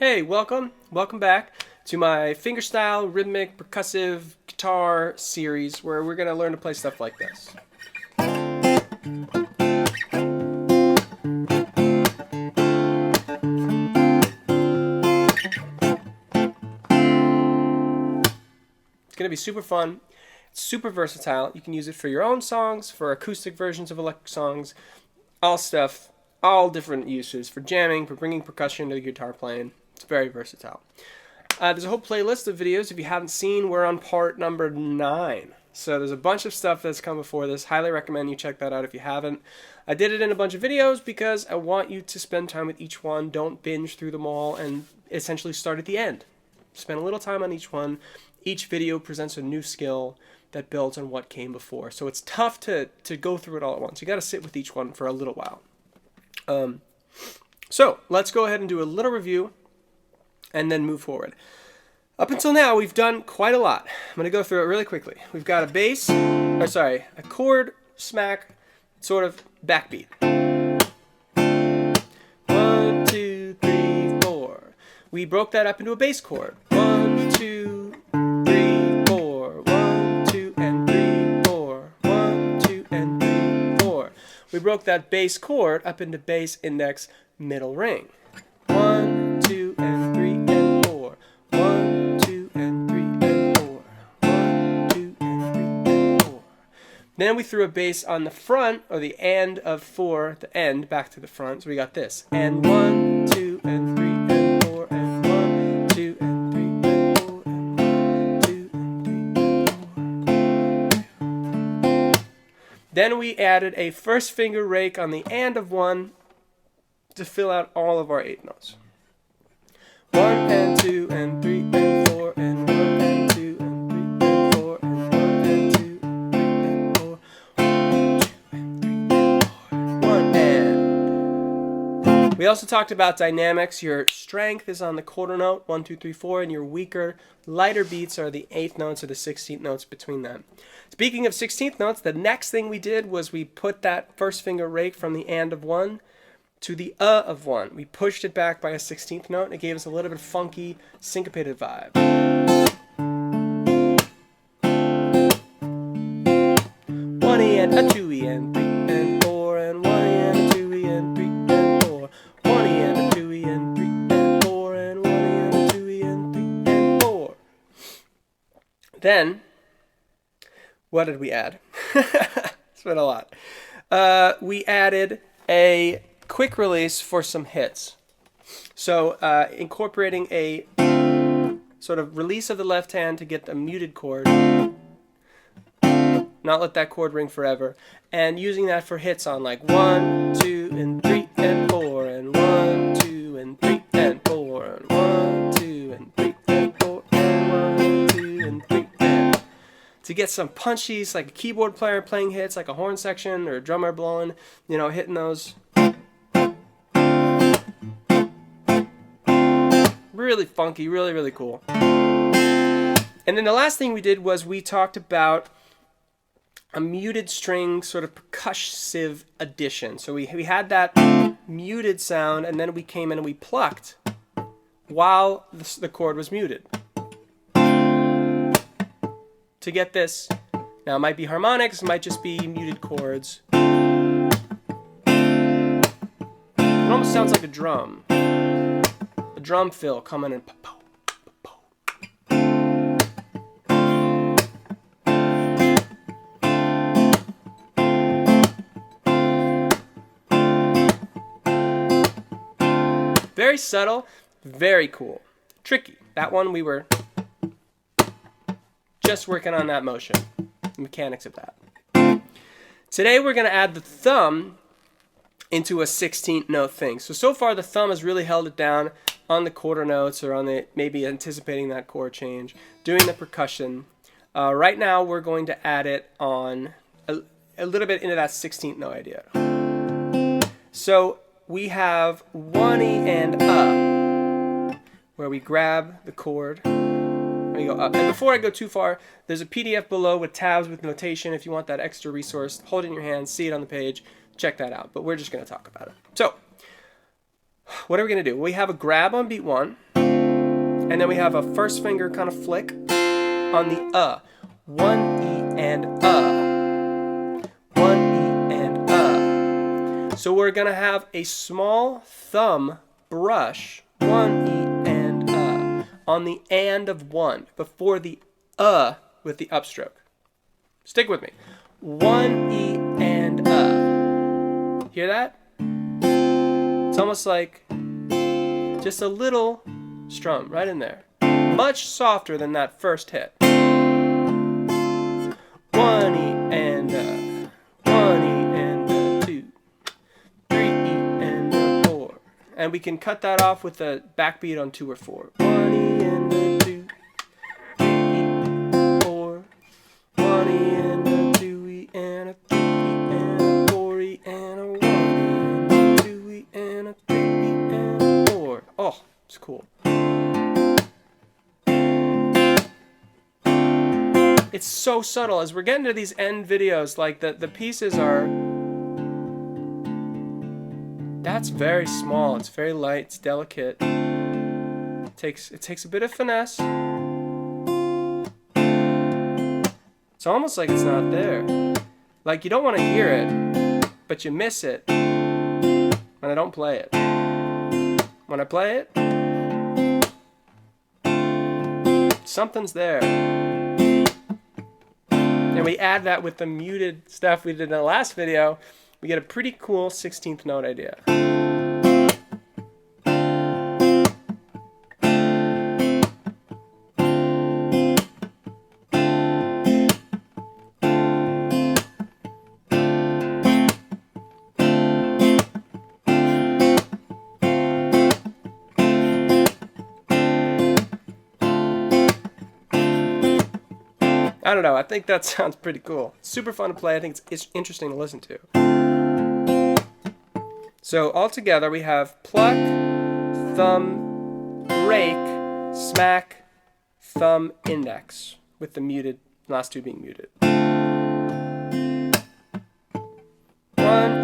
Hey, welcome back to my fingerstyle rhythmic percussive guitar series where we're going to learn to play stuff like this. It's going to be super fun. It's super versatile. You can use it for your own songs, for acoustic versions of electric songs, all stuff, all different uses, for jamming, for bringing percussion to the guitar playing. It's very versatile. There's a whole playlist of videos. If you haven't seen, we're on part number 9. So there's a bunch of stuff that's come before this. Highly recommend you check that out if you haven't. I did it in a bunch of videos because I want you to spend time with each one. Don't binge through them all and essentially start at the end. Spend a little time on each one. Each video presents a new skill that builds on what came before. So it's tough to go through it all at once. You got to sit with each one for a little while. So let's go ahead and do a little review and then move forward. Up until now, we've done quite a lot. I'm going to go through it really quickly. We've got a chord smack, sort of backbeat. 1, 2, 3, 4. We broke that up into a bass chord. 1, 2, 3, 4. 1, 2, and 3, 4. 1, 2, and 3, 4. We broke that bass chord up into bass index middle ring. 1, 2, and 3, and 4. 1, 2, and 3, and 4. 1, 2, and 3, and 4. Then we threw a bass on the front, or the end of 4, the end, back to the front. So we got this. And 1, 2, and 3, and 4, and 1, 2, and 3, and 4, and 1, 2, and 3, and 4. Then we added a first finger rake on the and of 1 to fill out all of our 8 notes. 1 and 2 and 3 and 4 and 1 and 2 and 3 and 4 and 1 and 2 and 3 and 4. 1, 2 and 3 and 4. 1 and. We also talked about dynamics. Your strength is on the quarter note, 1, 2, 3, 4, and your weaker, lighter beats are the 8th notes or the 16th notes between them. Speaking of 16th notes, the next thing we did was we put that first finger rake from the and of 1 to the of 1. We pushed it back by a 16th note, and it gave us a little bit funky, syncopated vibe. 1E and a 2E and 3 and 4 and 1E and a 2E and 3 and 4. 1E and a 2E and 3 and 4 and 1E and a 2E and 3 and 4. Then, what did we add? It's been a lot. We added a quick release for some hits. So incorporating a sort of release of the left hand to get the muted chord, not let that chord ring forever, and using that for hits on like 1, 2, and 3, and 4, and 1, 2, and 3, and 4, and 1, 2, and 3, and 4, and 1, 2, and 3, and. To get some punchies, like a keyboard player playing hits, like a horn section or a drummer blowing, hitting those. Really funky, really, really cool. And then the last thing we did was we talked about a muted string sort of percussive addition. So we had that muted sound, and then we came in and we plucked while the chord was muted. To get this, now it might be harmonics, it might just be muted chords. It almost sounds like a drum. A drum fill coming in. Very subtle, very cool. Tricky. That one we were just working on that motion, the mechanics of that. Today we're going to add the thumb into a 16th note thing. So far the thumb has really held it down on the quarter notes or on the maybe anticipating that chord change, doing the percussion. Right now we're going to add it on a little bit into that 16th note idea. So we have 1E and where we grab the chord and we go up. And before I go too far, there's a PDF below with tabs with notation. If you want that extra resource, hold it in your hand, see it on the page, check that out. But we're just going to talk about it. So what are we going to do? We have a grab on beat 1, and then we have a first finger kind of flick on the 1 E and 1 E and So we're going to have a small thumb brush 1 E and on the and of 1 before the with the upstroke. Stick with me. 1 E and Hear that? It's almost like just a little strum right in there. Much softer than that first hit. 1 E and 1 E and 2, 3 E and 4. And we can cut that off with a backbeat on 2 or 4. 1 E and 2, 3 E, 4. 1 E and 2 E and 3 E and 4 E and 1 E and 2 E and 3 E and 4. Oh, it's cool. It's so subtle. As we're getting to these end videos, like the pieces are, that's very small. It's very light. It's delicate. It takes a bit of finesse. It's almost like it's not there. Like you don't want to hear it, but you miss it when I don't play it. When I play it, something's there. And we add that with the muted stuff we did in the last video, we get a pretty cool 16th note idea. I don't know, I think that sounds pretty cool. Super fun to play, I think it's interesting to listen to. So all together we have pluck, thumb, rake, smack, thumb, index, with the muted, last two being muted. 1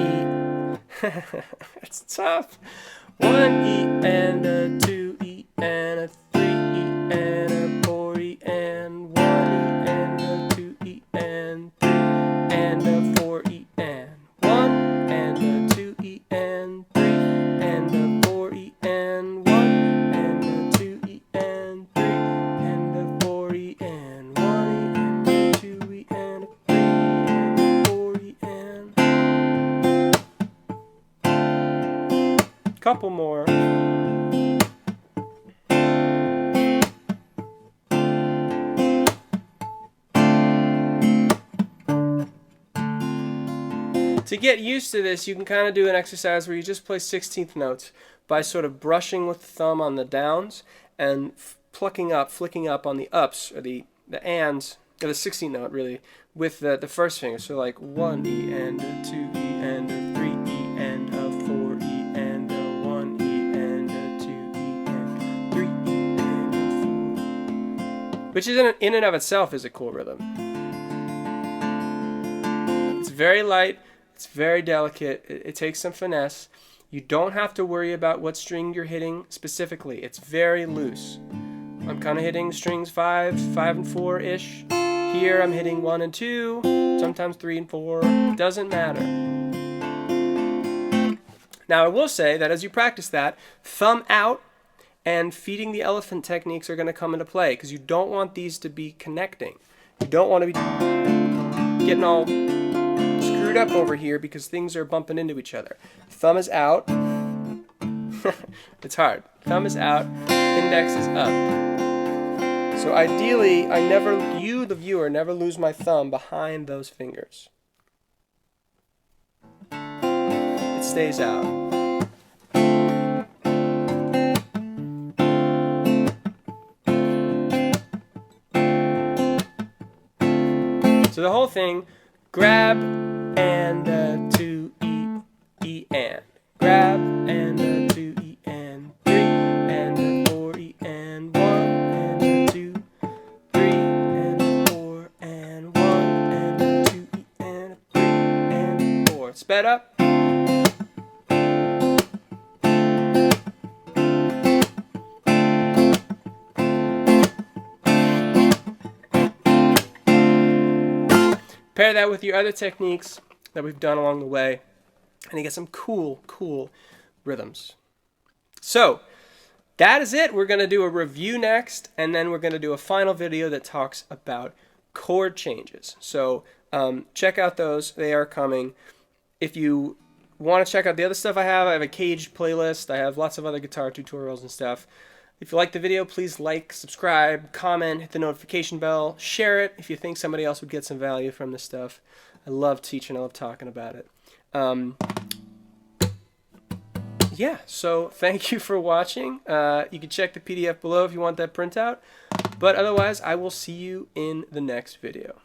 E, it's tough. 1 E and a 2 E and a 3 E and a 4 E and 1 E and a 2 E and 3 and a 4 E and 1 and a 2 E and 3 and a 4 E and 1 and a 2 E and 3 and a 4 E and 1 E and a 2 E and a 3 and a 4 E and couple more. To get used to this, you can kind of do an exercise where you just play 16th notes by sort of brushing with the thumb on the downs and plucking up, flicking up on the ups, or the ands, or the 16th note really, with the first finger. So like 1 E and a 2 E and a 3 E and a 4 E and a 1 E and a 2 E and 3 E and a 4. Which is in and of itself is a cool rhythm. It's very light. It's very delicate. It takes some finesse. You don't have to worry about what string you're hitting specifically. It's very loose. I'm kind of hitting strings 5 and 4-ish. Here I'm hitting 1 and 2, sometimes 3 and 4. Doesn't matter. Now I will say that as you practice that, thumb out and feeding the elephant techniques are going to come into play because you don't want these to be connecting. You don't want to be getting all screwed up over here because things are bumping into each other. Thumb is out. It's hard. Thumb is out. Index is up. So ideally, you, the viewer, never lose my thumb behind those fingers. It stays out. So the whole thing, grab and 2 E, E and. Grab and 2 E and 3 and 4 E and 1 and 2, 3 and 4 and 1 and 2 E and 3 and 4. Sped up. Pair that with your other techniques that we've done along the way, and you get some cool, cool rhythms. So that is it. We're going to do a review next, and then we're going to do a final video that talks about chord changes. So check out those. They are coming. If you want to check out the other stuff I have a caged playlist. I have lots of other guitar tutorials and stuff. If you like the video, please like, subscribe, comment, hit the notification bell, share it if you think somebody else would get some value from this stuff. I love teaching. I love talking about it. Yeah, so thank you for watching. You can check the PDF below if you want that printout. But otherwise, I will see you in the next video.